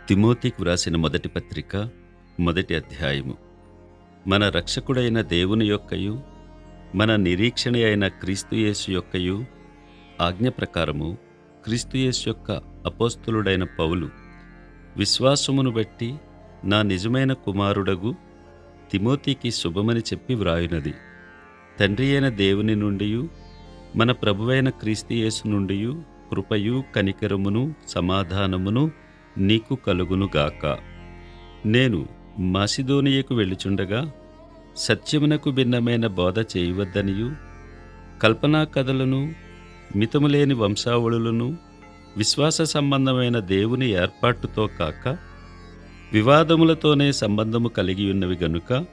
తిమోతికి వ్రాసిన మొదటి పత్రిక మొదటి అధ్యాయము. మన రక్షకుడైన దేవుని యొక్కయు మన నిరీక్షణ అయిన క్రీస్తుయేసు యొక్కయు ఆజ్ఞ ప్రకారము క్రీస్తుయేసు యొక్క అపోస్తలుడైన పౌలు విశ్వాసమును బట్టి నా నిజమైన కుమారుడగు తిమోతికి శుభమని చెప్పి వ్రాయునది. తండ్రి అయిన దేవుని నుండియు మన ప్రభువైన క్రీస్తుయేసు నుండియు కృపయు కనికరమును సమాధానమును నీకు కలుగునుగాక. నేను మాసిదోనియకు వెళ్ళుచుండగా సత్యమునకు భిన్నమైన బోధ చేయవద్దనియు, కల్పనా కథలను మితములేని వంశావళులను విశ్వాస సంబంధమైన దేవుని ఏర్పాటుతో కాక వివాదములతోనే సంబంధము కలిగియున్నవి గనుక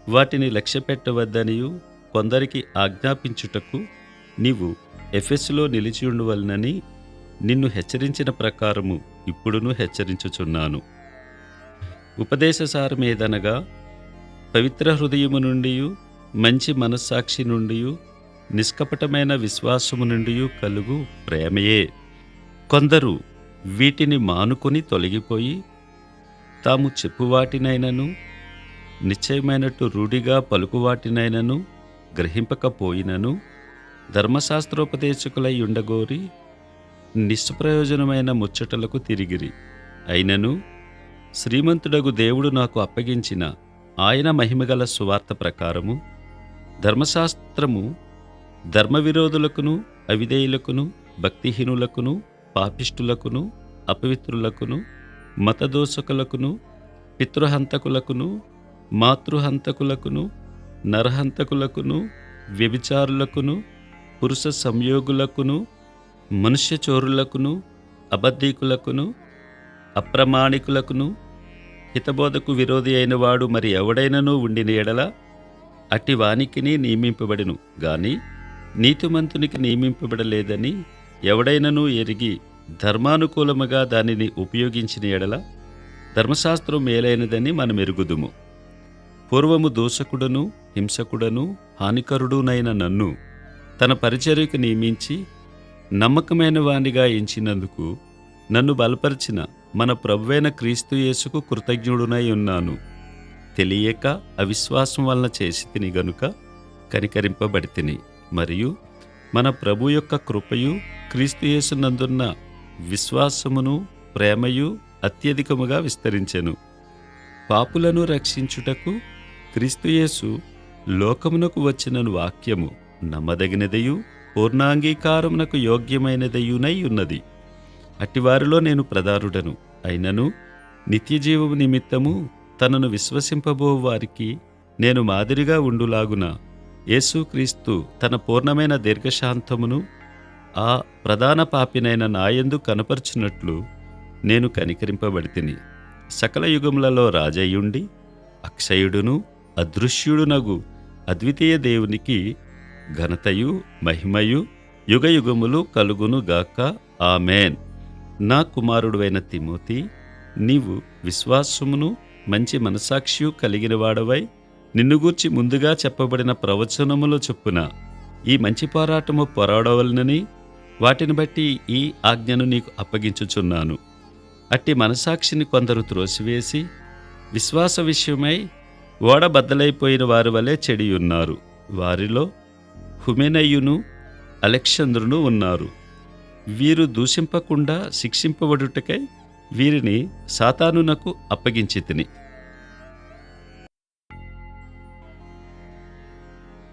వాటిని లక్ష్యపెట్టవద్దనియు కొందరికి ఆజ్ఞాపించుటకు నీవు ఎఫెసులో నిలిచియుండవలనని నిన్ను హెచ్చరించిన ప్రకారము ఇప్పుడును హెచ్చరించుచున్నాను. ఉపదేశసారమేదనగా పవిత్ర హృదయము నుండియు మంచి మనస్సాక్షి నుండియు నిష్కపటమైన విశ్వాసము నుండియు కలుగు ప్రేమయే. కొందరు వీటిని మానుకొని తొలగిపోయి తాము చెప్పువాటినైనను నిశ్చయమైనట్టు రూఢిగా పలుకువాటినైనను గ్రహింపకపోయినను ధర్మశాస్త్రోపదేశకులై ఉండగోరి నిష్ప్రయోజనమైన ముచ్చటలకు తిరిగిరి. అయినను శ్రీమంతుడగు దేవుడు నాకు అప్పగించిన ఆయన మహిమగల సువార్త ప్రకారము ధర్మశాస్త్రము ధర్మవిరోధులకును అవిధేయులకును భక్తిహీనులకును పాపిష్టులకును అపవిత్రులకును మతదోషకులకును పితృహంతకులకును మాతృహంతకులకును నరహంతకులకును వ్యభిచారులకును పురుష సంయోగులకును మనుష్యచోరులకును అబద్ధీకులకును అప్రమాణికులకును హితబోధకు విరోధి అయిన వాడు మరి ఎవడైనను ఉండిన ఎడల అట్టి వానికిని నియమింపబడిను గాని నీతిమంతునికి నియమింపబడలేదని ఎవడైనను ఎరిగి ధర్మానుకూలముగా దానిని ఉపయోగించిన ఎడల ధర్మశాస్త్రం మేలైనదని మనమెరుగుదుము. పూర్వము దూషకుడను హింసకుడను హానికరుడునైన నన్ను తన పరిచర్యకు నియమించి నమ్మకమైన వానిగా ఎంచినందుకు నన్ను బలపరిచిన మన ప్రభువైన క్రీస్తు యేసుకు కృతజ్ఞుడునై ఉన్నాను. తెలియక అవిశ్వాసం వలన చేసి తిని గనుక కనికరింపబడితిని. మరియు మన ప్రభు యొక్క కృపయు క్రీస్తు యేసునందున్న విశ్వాసమును ప్రేమయు అత్యధికముగా విస్తరించెను. పాపులను రక్షించుటకు క్రీస్తుయేసు లోకమునకు వచ్చిన వాక్యము నమ్మదగినదయు పూర్ణాంగీకారమునకు యోగ్యమైనదయునై ఉన్నది. అట్టివారిలో నేను ప్రధానుడను. అయినను నిత్యజీవము నిమిత్తము తనను విశ్వసింపబో వారికి నేను మాదిరిగా ఉండులాగున యేసుక్రీస్తు తన పూర్ణమైన దీర్ఘశాంతమును ఆ ప్రధాన పాపినైన నాయందు కనపరుచున్నట్లు నేను కనికరింపబడితిని. సకల యుగములలో రాజయ్యుండి అక్షయుడును అదృశ్యుడునగు అద్వితీయ దేవునికి ఘనతయు మహిమయు యుగయుగములు కలుగునుగాక. ఆమేన్. నా కుమారుడువైన తిమోతి, నీవు విశ్వాసమును మంచి మనసాక్షియు కలిగిన వాడవై నిన్ను గూర్చి ముందుగా చెప్పబడిన ప్రవచనములో చొప్పున ఈ మంచి పోరాటము పోరాడవలనని వాటిని బట్టి ఈ ఆజ్ఞను నీకు అప్పగించుచున్నాను. అట్టి మనసాక్షిని కొందరు త్రోసివేసి విశ్వాస విషయమై ఓడబద్దలైపోయిన వారి వలె చెడియున్నారు. వారిలో హుమెనయును అలెక్సంద్రును ఉన్నారు. వీరు దూషింపకుండా శిక్షింపబడుటకై వీరిని సాతానునకు అప్పగించితిని.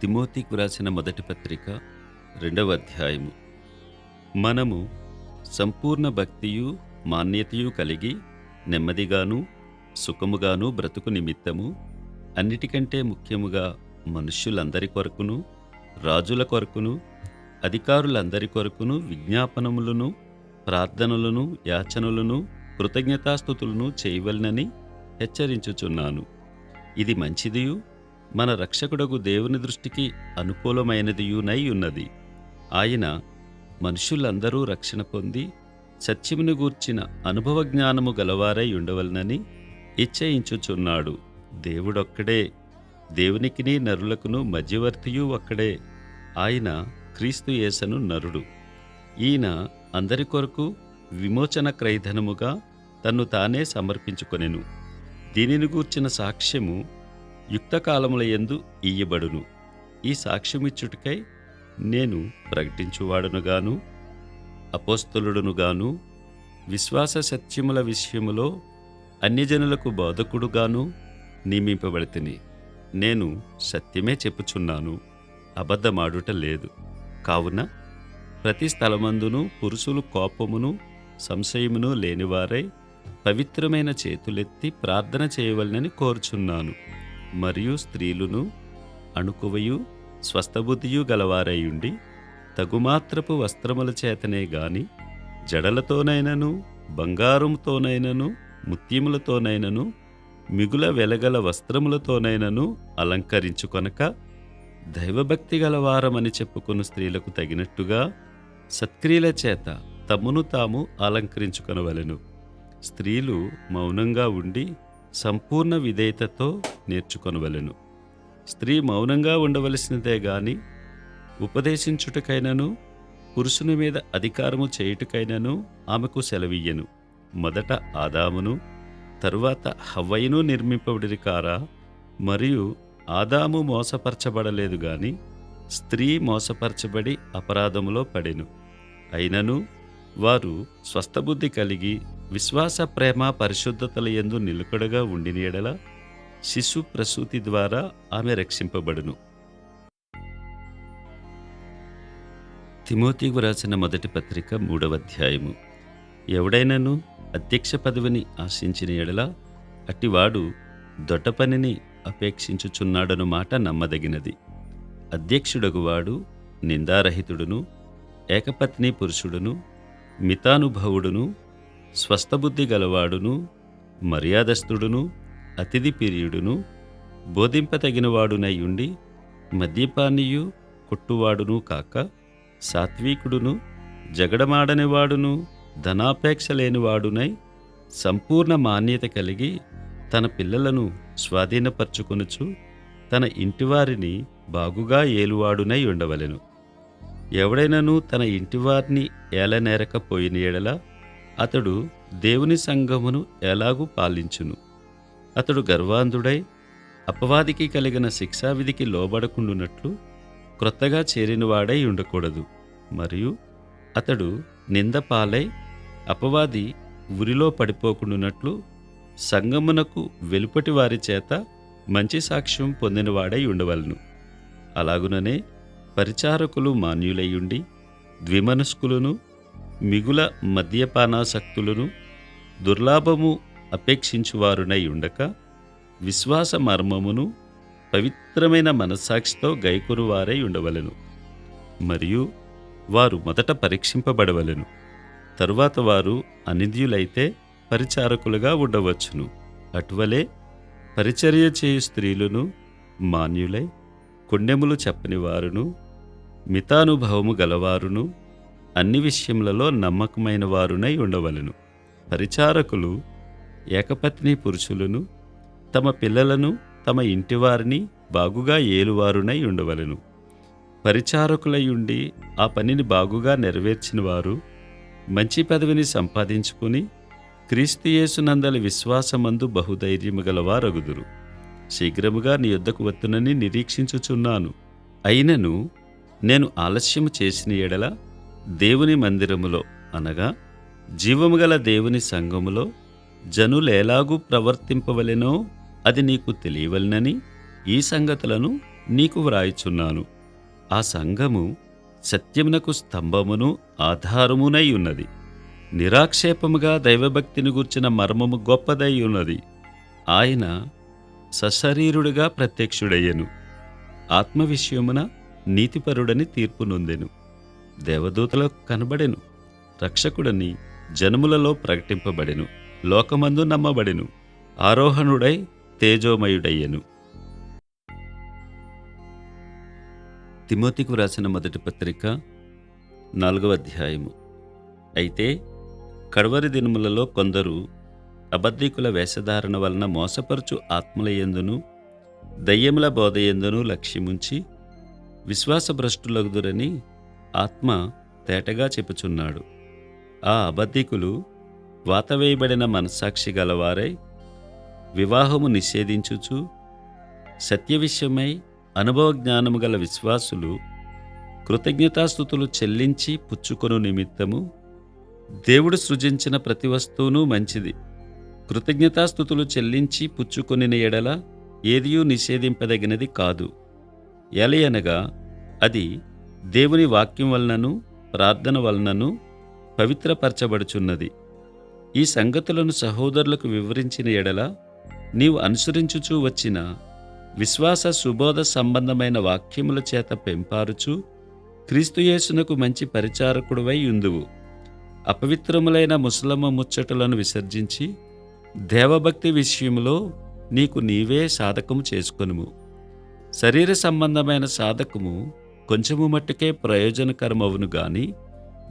తిమోతికి వ్రాసిన మొదటి పత్రిక 2వ అధ్యాయము. మనము సంపూర్ణ భక్తియు మాన్యతయు కలిగి నెమ్మదిగాను సుఖముగాను బ్రతుకు నిమిత్తము అన్నిటికంటే ముఖ్యముగా మనుష్యులందరి కొరకును రాజుల కొరకును అధికారులందరి కొరకును విజ్ఞాపనములను ప్రార్థనలను యాచనలను కృతజ్ఞతాస్తుతులను చేయవలనని హెచ్చరించుచున్నాను. ఇది మంచిదియు మన రక్షకుడగు దేవుని దృష్టికి అనుకూలమైనదియునై ఉన్నది. ఆయన మనుష్యులందరూ రక్షణ పొంది సత్యమును గూర్చిన అనుభవ జ్ఞానము గలవారై ఉండవలనని ఇచ్చయించుచున్నాడు. దేవుడొక్కడే, దేవునికిని నరులకును మధ్యవర్తియు ఒక్కడే. ఆయన క్రీస్తు యేసను నరుడు. ఈయన అందరి కొరకు విమోచన క్రయధనముగా తన్ను తానే సమర్పించుకొనెను. దీనిని గూర్చిన సాక్ష్యము యుక్తకాలముల యందు ఇయ్యబడును. ఈ సాక్ష్యమిచ్చుటకై నేను ప్రకటించువాడనుగాను అపోస్తలుడనుగాను విశ్వాస సత్యముల విషయములో అన్యజనులకు బోధకుడుగాను నియమింపబడితిని. నేను సత్యమే చెప్పుచున్నాను, అబద్ధమాడుట లేదు. కావున ప్రతి స్థలమందును పురుషులు కోపమును సంశయమును లేనివారై పవిత్రమైన చేతులెత్తి ప్రార్థన చేయవలనని కోరుచున్నాను. మరియు స్త్రీలును అణుకువయు స్వస్థబుద్ధియు గలవారయుండి తగుమాత్రపు వస్త్రముల చేతనే గాని జడలతోనైనను బంగారంతోనైనను ముత్యములతోనైనను మిగుల వెలగల వస్త్రములతోనైనను అలంకరించుకొనక దైవభక్తి గలవారమని చెప్పుకొను స్త్రీలకు తగినట్టుగా సత్క్రియల చేత తమ్మును తాము అలంకరించుకొనవలెను. స్త్రీలు మౌనంగా ఉండి సంపూర్ణ విధేయతతో నేర్చుకొనవలెను. స్త్రీ మౌనంగా ఉండవలసినదే గాని ఉపదేశించుటకైనను పురుషుని మీద అధికారము చేయుటకైనను ఆమెకు సెలవియ్యెను. మొదట ఆదామును తరువాత హవ్వయును నిర్మింపబడిరి కారా? మరియు ఆదాము మోసపరచబడలేదు గాని స్త్రీ మోసపరచబడి అపరాధములో పడెను. అయినను వారు స్వస్థబుద్ధి కలిగి విశ్వాస ప్రేమ పరిశుద్ధతల యందు నిలకడగా ఉండిన యెడల శిశు ప్రసూతి ద్వారా ఆమె రక్షింపబడును. తిమోతికు రాసిన మొదటి పత్రిక 3వ అధ్యాయము. ఎవడైనను అధ్యక్ష పదవిని ఆశించిన యెడల అట్టివాడు దొడ్డ పనిని అపేక్షించుచున్నాడను మాట నమ్మదగినది. అధ్యక్షుడగువాడు నిందారహితుడును ఏకపత్ని పురుషుడును మితానుభవుడును స్వస్థబుద్ధి గలవాడును మర్యాదస్థుడును అతిథి ప్రియుడును బోధింపతగినవాడునై ఉండి మద్యపానీయు కొట్టువాడును కాక సాత్వికుడును జగడమాడనివాడును ధనాపేక్ష లేనివాడునై సంపూర్ణ మాన్యత కలిగి తన పిల్లలను స్వాధీనపరచుకొనుచు తన ఇంటివారిని బాగుగా ఏలువాడునై ఉండవలెను. ఎవడైనను తన ఇంటివారిని ఏలనేరకపోయిన యెడల అతడు దేవుని సంఘమును ఎలాగూ పాలించును. అతడు గర్వాంధుడై అపవాదికి కలిగిన శిక్షావిధికి లోబడకుండునట్లు క్రొత్తగా చేరినవాడై ఉండకూడదు. మరియు అతడు నిందపాలై అపవాది ఉరిలో పడిపోకుండునట్లు సంగమునకు వెలుపటి వారి చేత మంచి సాక్ష్యం పొందినవాడై ఉండవలను. అలాగుననే పరిచారకులు మాన్యులయ్యుండి ద్విమనస్కులను మిగుల మద్యపానాసక్తులను దుర్లాభము అపేక్షించువారునై ఉండక విశ్వాస మర్మమును పవిత్రమైన మనస్సాక్షితో గైకొనువారై ఉండవలెను. మరియు వారు మొదట పరీక్షింపబడవలెను. తరువాత వారు అనింద్యులైతే పరిచారకులుగా ఉండవచ్చును. అటువలే పరిచర్య చేయు స్త్రీలను మాన్యులై కొండెములు చెప్పని వారును మితానుభవము గలవారును అన్ని విషయములలో నమ్మకమైన వారునై ఉండవలెను. పరిచారకులు ఏకపత్ని పురుషులను తమ పిల్లలను తమ ఇంటివారిని బాగుగా ఏలువారునై ఉండవలెను. పరిచారకులయుండి ఆ పనిని బాగుగా నెరవేర్చిన వారు మంచి పదవిని సంపాదించుకుని క్రీస్తు యేసునందలి విశ్వాసమందు బహుధైర్యము గలవారగుదురు. శీఘ్రముగా నీ యొద్దకు వత్తునని నిరీక్షించుచున్నాను. అయినను నేను ఆలస్యము చేసిన యెడల దేవుని మందిరములో అనగా జీవము గల దేవుని సంఘములో జనులేలాగూ ప్రవర్తింపవలెనో అది నీకు తెలియవలెనని ఈ సంగతులను నీకు వ్రాయుచున్నాను. ఆ సంఘము సత్యమునకు స్తంభమును ఆధారమునై ఉన్నది. నిరాక్షేపముగా దైవభక్తిని గూర్చిన మర్మము గొప్పదై ఉన్నది. ఆయన సశరీరుడుగా ప్రత్యక్షుడయ్యెను. ఆత్మ విషయమున నీతిపరుడని తీర్పు నొందెను. దేవదూతలకు కనబడెను. రక్షకుడని జనములలో ప్రకటింపబడెను. లోకమందు నమ్మబడెను. ఆరోహణుడై తేజోమయుడయ్యెను. తిమోతికు రాసిన మొదటి పత్రిక 4వ అధ్యాయము. అయితే కడవరి దినములలో కొందరు అబద్ధికుల వేషధారణ వలన మోసపరుచు ఆత్మలయందును దయ్యముల బోధయందును లక్ష్యముంచి విశ్వాసభ్రష్టులగుదురని ఆత్మ తేటగా చెప్పుచున్నాడు. ఆ అబద్ధికులు వాతవేయబడిన మనస్సాక్షి గలవారై వివాహము నిషేధించుచు సత్య విషయమై అనుభవ జ్ఞానము గల విశ్వాసులు కృతజ్ఞతాస్తుతులు చెల్లించి పుచ్చుకొను నిమిత్తము దేవుడు సృజించిన ప్రతి వస్తువును మంచిది. కృతజ్ఞతాస్తుతులు చెల్లించి పుచ్చుకొనిన ఎడల ఏదియూ నిషేధింపదగినది కాదు. ఎలయనగా అది దేవుని వాక్యం వలనను ప్రార్థన వలనను పవిత్రపరచబడుచున్నది. ఈ సంగతులను సహోదరులకు వివరించిన ఎడల నీవు అనుసరించుచూ వచ్చిన విశ్వాస సుబోధ సంబంధమైన వాక్యముల చేత పెంపారుచు క్రీస్తుయేసునకు మంచి పరిచారకుడివై యుందువు. అపవిత్రములైన ముసలమ్మ ముచ్చటలను విసర్జించి దేవభక్తి విషయంలో నీకు నీవే సాధకము చేసుకొనుము. శరీర సంబంధమైన సాధకము కొంచెము మట్టుకే ప్రయోజనకరమవును గాని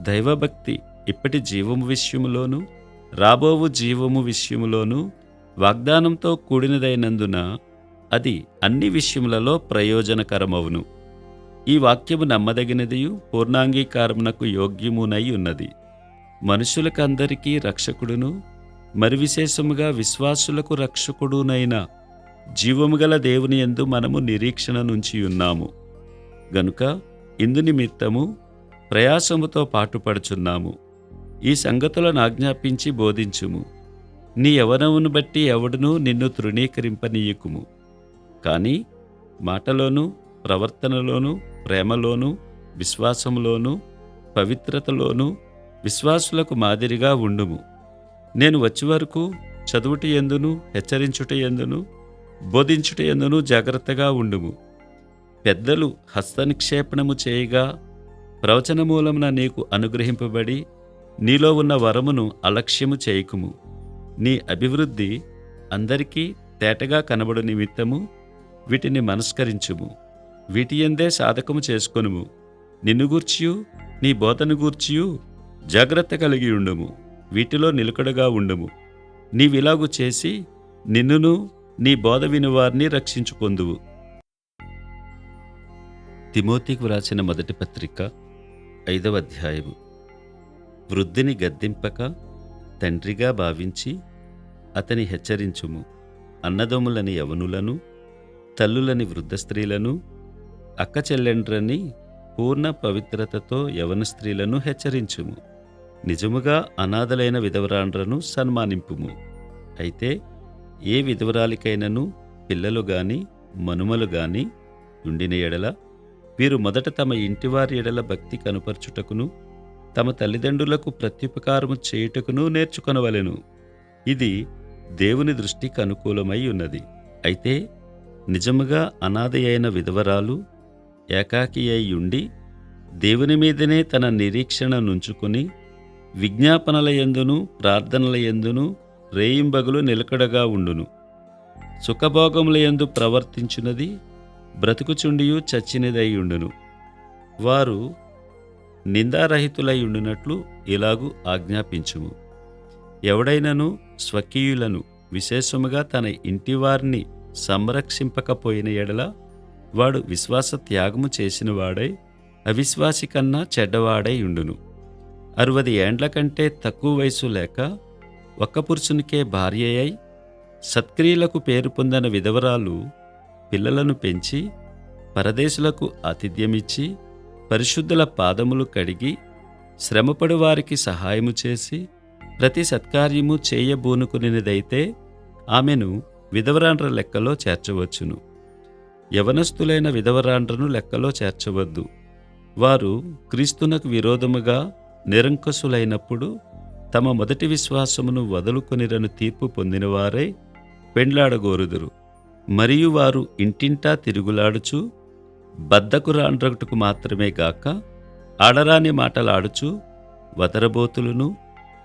దైవభక్తి ఇప్పటి జీవము విషయములోను రాబోవు జీవము విషయములోను వాగ్దానంతో కూడినదైనందున అది అన్ని విషయములలో ప్రయోజనకరమవును. ఈ వాక్యము నమ్మదగినదియు పూర్ణాంగీకారమునకు యోగ్యమునై ఉన్నది. మనుషులకందరికీ రక్షకుడును మరి విశేషముగా విశ్వాసులకు రక్షకుడునైన జీవముగల దేవుని యందు మనము నిరీక్షణ నుంచి ఉన్నాము గనుక ఇందు నిమిత్తము ప్రయాసముతో పాటుపడుచున్నాము. ఈ సంగతులను ఆజ్ఞాపించి బోధించుము. నీ యవ్వనమును బట్టి ఎవడునూ నిన్ను తృణీకరింపనీయకుము. కాని మాటలోను ప్రవర్తనలోను ప్రేమలోను విశ్వాసములోను పవిత్రతలోను విశ్వాసులకు మాదిరిగా ఉండుము. నేను వచ్చి వరకు చదువుట యందును హెచ్చరించుట యందును బోధించుట యందును జాగ్రత్తగా ఉండుము. పెద్దలు హస్తనిక్షేపణము చేయగా ప్రవచన మూలమున నీకు అనుగ్రహింపబడి నీలో ఉన్న వరమును అలక్ష్యము చేయకుము. నీ అభివృద్ధి అందరికీ తేటగా కనబడు నిమిత్తము వీటిని మనస్కరించుము. వీటియందే సాధకము చేసుకొనుము. నిన్ను గూర్చియు నీ బోధను గూర్చియు జాగ్రత్త కలిగి ఉండుము. వీటిలో నిలకడగా ఉండుము. నీవిలాగు చేసి నిన్నును నీ బోధ వినువారిని రక్షించుకొందువు. తిమోతికి వ్రాసిన మొదటి పత్రిక 5వ అధ్యాయము. వృద్ధిని గద్దింపక తండ్రిగా భావించి అతని హెచ్చరించుము. అన్నదమ్ములని యవనులను తల్లులని వృద్ధ స్త్రీలను అక్క చెల్లెండ్రని పూర్ణ పవిత్రతతో యవన స్త్రీలను హెచ్చరించుము. నిజముగా అనాథలైన విధవరాండ్రను సన్మానింపుము. అయితే ఏ విధవరాలికైనను పిల్లలు గాని మనుమలు గాని ఉండిన ఎడల వీరు మొదట తమ ఇంటివారి ఎడల భక్తి కనుపర్చుటకును తమ తల్లిదండ్రులకు ప్రత్యుపకారము చేయుటకును నేర్చుకొనవలెను. ఇది దేవుని దృష్టికి అనుకూలమై ఉన్నది. అయితే నిజముగా అనాథ అయిన విధవరాలు ఏకాకి అయి ఉండి దేవుని మీదనే తన నిరీక్షణ నుంచుకుని విజ్ఞాపనల యందును ప్రార్థనల యందును రేయింబగలు నిలకడగా ఉండును. సుఖభోగముల యందు ప్రవర్తించున్నది బ్రతుకుచుండియు చచ్చినదై ఉండును. వారు నిందారహితులై ఉండునట్లు ఇలాగు ఆజ్ఞాపించుము. ఎవడైనను స్వకీయులను విశేషముగా తన ఇంటివారిని సంరక్షింపకపోయిన ఎడల వాడు విశ్వాస త్యాగము చేసినవాడై అవిశ్వాసి కన్నా చెడ్డవాడై ఉండును. 60 ఏండ్ల కంటే తక్కువ వయసు లేక ఒక్క పురుషునికే భార్య అయి సత్క్రియలకు పేరు పొందిన విధవరాలు పిల్లలను పెంచి పరదేశులకు ఆతిథ్యమిచ్చి పరిశుద్ధుల పాదములు కడిగి శ్రమపడు వారికి సహాయము చేసి ప్రతి సత్కార్యము చేయబూనుకునిదైతే ఆమెను విధవరాండ్ర లెక్కలో చేర్చవచ్చును. యవనస్తులైన విధవరాండ్రను లెక్కలో చేర్చవద్దు. వారు క్రీస్తునకు విరోధముగా నిరంకుశులైనప్పుడు తమ మొదటి విశ్వాసమును వదులుకొనిరను తీర్పు పొందినవారై పెండ్లాడగోరుదురు. మరియు వారు ఇంటింటా తిరుగులాడుచు బద్ధకురాండ్రగుటకు మాత్రమే గాక ఆడరాని మాటలాడుచు వదరబోతులను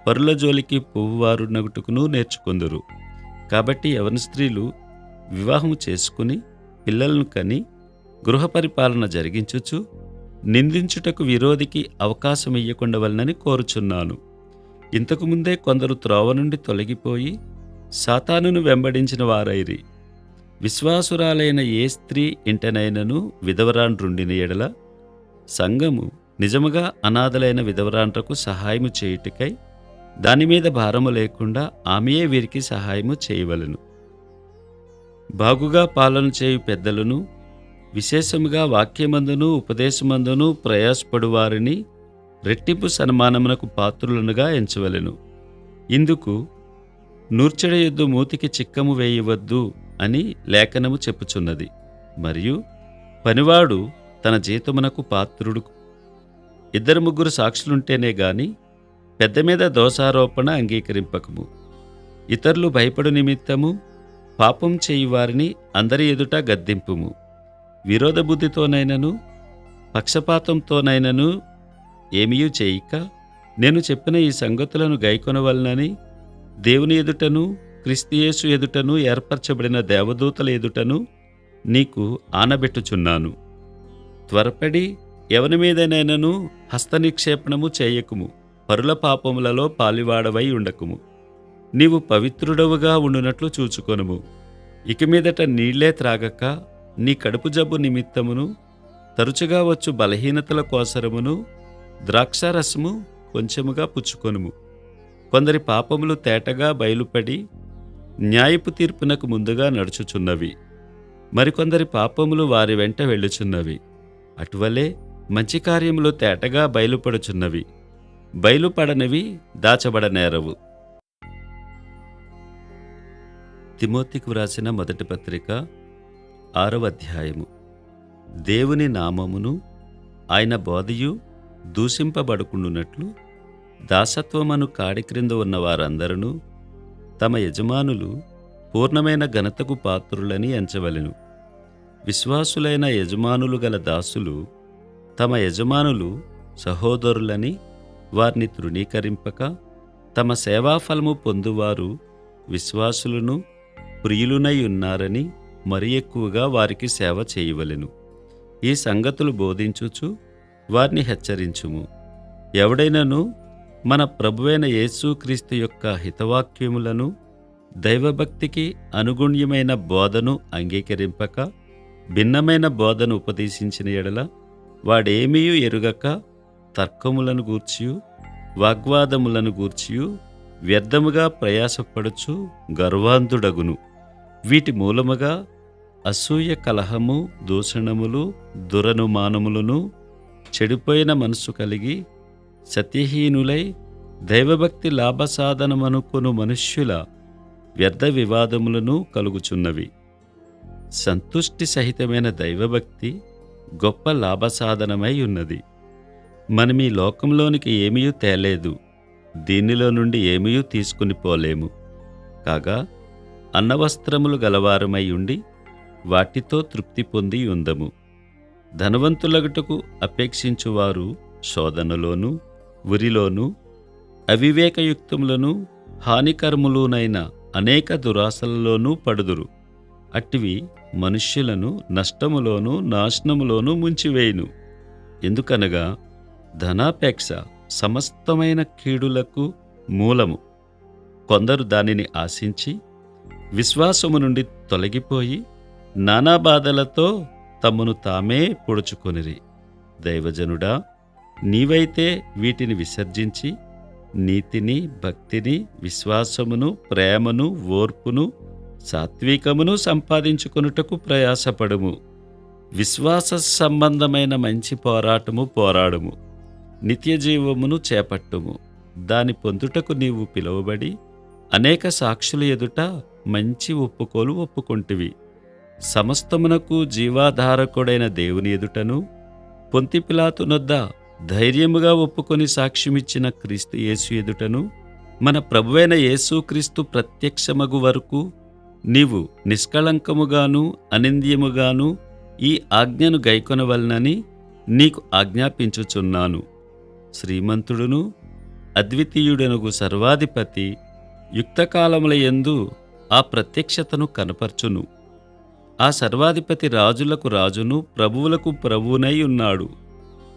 పరుల జోలికి పువ్వువారునగుటకును నేర్చుకొందురు. కాబట్టి యవన స్త్రీలు వివాహము చేసుకుని పిల్లలను కని గృహపరిపాలన జరిగించుచు నిందించుటకు విరోధికి అవకాశమియ్యకుండవలనని కోరుచున్నాను. ఇంతకుముందే కొందరు త్రోవ నుండి తొలగిపోయి సాతానును వెంబడించిన వారైరి. విశ్వాసురాలైన ఏ స్త్రీ ఇంటనైనను విధవరాండ్రుండిన ఎడల సంఘము నిజముగా అనాథలైన విధవరాండ్రకు సహాయము చేయుటకై దానిమీద భారము లేకుండా ఆమెయే వీరికి సహాయము చేయవలెను. బాగుగా పాలన చేయు పెద్దలను, విశేషముగా వాక్యమందును ఉపదేశమందును ప్రయాసపడు వారిని రెట్టింపు సన్మానమునకు పాత్రులనుగా ఎంచవలెను. ఇందుకు నూర్చెడ యొద్దు మూతికి చిక్కము వేయవద్దు అని లేఖనము చెప్పుచున్నది. మరియు పనివాడు తన జీతమునకు పాత్రుడు. 2-3 సాక్షులుంటేనే గాని పెద్ద మీద దోషారోపణ అంగీకరింపకము. ఇతరులు భయపడు నిమిత్తము పాపం చేయువారిని అందరి ఎదుట గద్దింపుము. విరోధ బుద్ధితోనైనను పక్షపాతంతోనైనను ఏమీయూ చేయక, నేను చెప్పిన ఈ సంగతులను గైకొనవలనని దేవుని ఎదుటను క్రీస్తుయేసు ఎదుటను ఏర్పరచబడిన దేవదూతల ఎదుటను నీకు ఆనబెట్టుచున్నాను. త్వరపడి ఎవని మీదనైనను హస్తనిక్షేపణము చేయకుము. పరుల పాపములలో పాలివాడవై ఉండకుము. నీవు పవిత్రుడవుగా ఉండునట్లు చూచుకొనుము. ఇక మీదట నీళ్లే త్రాగక నీ కడుపు జబ్బు నిమిత్తమును తరచుగా వచ్చు బలహీనతల కోసరమును ద్రాక్షారసము కొంచెముగా పుచ్చుకొనుము. కొందరి పాపములు తేటగా బయలుపడి న్యాయపు తీర్పునకు ముందుగా నడుచుచున్నవి. మరికొందరి పాపములు వారి వెంట వెళ్ళుచున్నవి. అటువలే మంచి కార్యములు తేటగా బయలుపడుచున్నవి. బయలుపడనివి దాచబడనేరవు. తిమోతికి వ్రాసిన మొదటి పత్రిక 6వ అధ్యాయము. దేవుని నామమును ఆయన బోధయు దూషింపబడుకుండునట్లు దాసత్వమను కాడి క్రింద ఉన్న వారందరూ తమ యజమానులు పూర్ణమైన ఘనతకు పాత్రులని ఎంచవలెను. విశ్వాసులైన యజమానులు గల దాసులు తమ యజమానులు సహోదరులని వారిని తృణీకరింపక, తమ సేవాఫలము పొందువారు విశ్వాసులను ప్రియులునై ఉన్నారని మరి ఎక్కువగా వారికి సేవ చేయవలెను. ఈ సంగతులు బోధించుచు వారిని హెచ్చరించుము. ఎవడైనను మన ప్రభువైన యేసుక్రీస్తు యొక్క హితవాక్యములను దైవభక్తికి అనుగుణ్యమైన బోధను అంగీకరింపక భిన్నమైన బోధను ఉపదేశించిన ఎడల వాడేమీయూ ఎరుగక తర్కములను గూర్చియు వాగ్వాదములను గూర్చియు వ్యర్థముగా ప్రయాసపడుచు గర్వాంధుడగును. వీటి మూలముగా అసూయ, కలహము, దూషణములు, దురనుమానములను, చెడిపోయిన మనస్సు కలిగి సత్యహీనులై దైవభక్తి లాభసాధనమనుకొను మనుష్యుల వ్యర్థ వివాదములను కలుగుచున్నవి. సంతుష్టి సహితమైన దైవభక్తి గొప్ప లాభసాధనమై ఉన్నది. మనమీ లోకంలోనికి ఏమీయూ తేలేదు, దీనిలో నుండి ఏమీయూ తీసుకుని పోలేము. కాగా అన్నవస్త్రములు గలవారమై ఉండి వాటితో తృప్తి పొంది ఉందము. ధనవంతులగుటకు అపేక్షించువారు శోధనలోను, ఉరిలోను, అవివేకయుక్తములను, హానికరములునైన అనేక దురాశలలోనూ పడుదురు. అట్టివి మనుష్యులను నష్టములోను, నాశనములోను ముంచివేయును. ఎందుకనగా ధనాపేక్ష సమస్తమైన కీడులకు మూలము. కొందరు దానిని ఆశించి విశ్వాసము నుండి తొలగిపోయి నానా బాధలతో తమను తామే పొడుచుకొనిరి. దైవజనుడా, నీవైతే వీటిని విసర్జించి నీతిని, భక్తిని, విశ్వాసమును, ప్రేమను, ఓర్పును, సాత్వికమును సంపాదించుకొనుటకు ప్రయాసపడుము. విశ్వాస సంబంధమైన మంచి పోరాటము పోరాడుము. నిత్యజీవమును చేపట్టుము. దాని పొందుటకు నీవు పిలువబడి అనేక సాక్షుల ఎదుట మంచి ఒప్పుకోలు ఒప్పుకొంటివి. సమస్తమునకు జీవాధారకుడైన దేవుని ఎదుటను, పొంతి పిలాతునొద్ద ధైర్యముగా ఒప్పుకొని సాక్ష్యమిచ్చిన క్రీస్తు యేసు ఎదుటను, మన ప్రభువైన యేసుక్రీస్తు ప్రత్యక్షమగు వరకు నీవు నిష్కళంకముగాను అనింద్యముగాను ఈ ఆజ్ఞను గైకొనవలనని నీకు ఆజ్ఞాపించుచున్నాను. శ్రీమంతుడును అద్వితీయుడనుగు సర్వాధిపతి యుక్తకాలముల యందు ఆ ప్రత్యక్షతను కనపర్చును. ఆ సర్వాధిపతి రాజులకు రాజును, ప్రభువులకు ప్రభువునై ఉన్నాడు.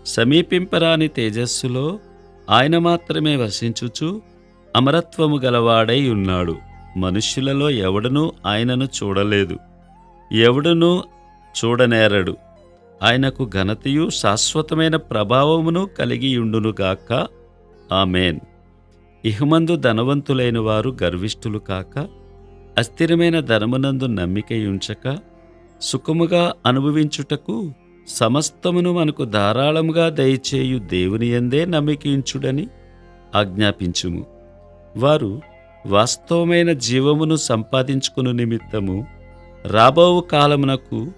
సమీపింపరాని తేజస్సులో ఆయన మాత్రమే వసించుచు అమరత్వము గలవాడై ఉన్నాడు. మనుష్యులలో ఎవడనూ ఆయనను చూడలేదు, ఎవడనూ చూడనేరడు. ఆయనకు ఘనతయు శాశ్వతమైన ప్రభావమును కలిగియుండునుగాక. ఆమేన్. ఇహమందు ధనవంతులైన వారు గర్విష్ఠులు కాక, అస్థిరమైన ధనమునందు నమ్మికయుంచక, సుఖముగా అనుభవించుటకు సమస్తమును మనకు ధారాళముగా దయచేయు దేవుని యందే నమ్మికయుంచుడని ఆజ్ఞాపించుము. వారు వాస్తవమైన జీవమును సంపాదించుకుని నిమిత్తము రాబోవు కాలమునకు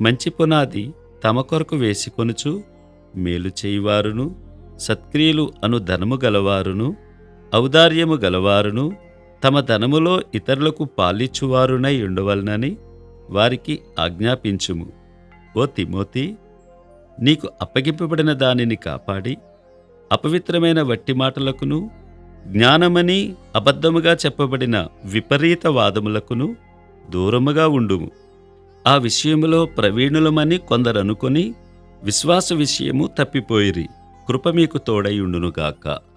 మంచి పునాది తమ కొరకు వేసికొనుచు, మేలు చేయువారును, సత్క్రియలు అను ధనము గలవారును, ఔదార్యము గలవారును, తమ ధనములో ఇతరులకు పాలిచ్చువారునై ఉండవలనని వారికి ఆజ్ఞాపించుము. ఓ తిమోతి, నీకు అప్పగింపబడిన దానిని కాపాడి, అపవిత్రమైన వట్టి మాటలకును, జ్ఞానమని అబద్ధముగా చెప్పబడిన విపరీత వాదములకును దూరముగా ఉండుము. ఆ విషయములో ప్రవీణులమని కొందరనుకొని విశ్వాస విషయము తప్పిపోయిరి. కృప మీకు తోడై ఉండునుగాక.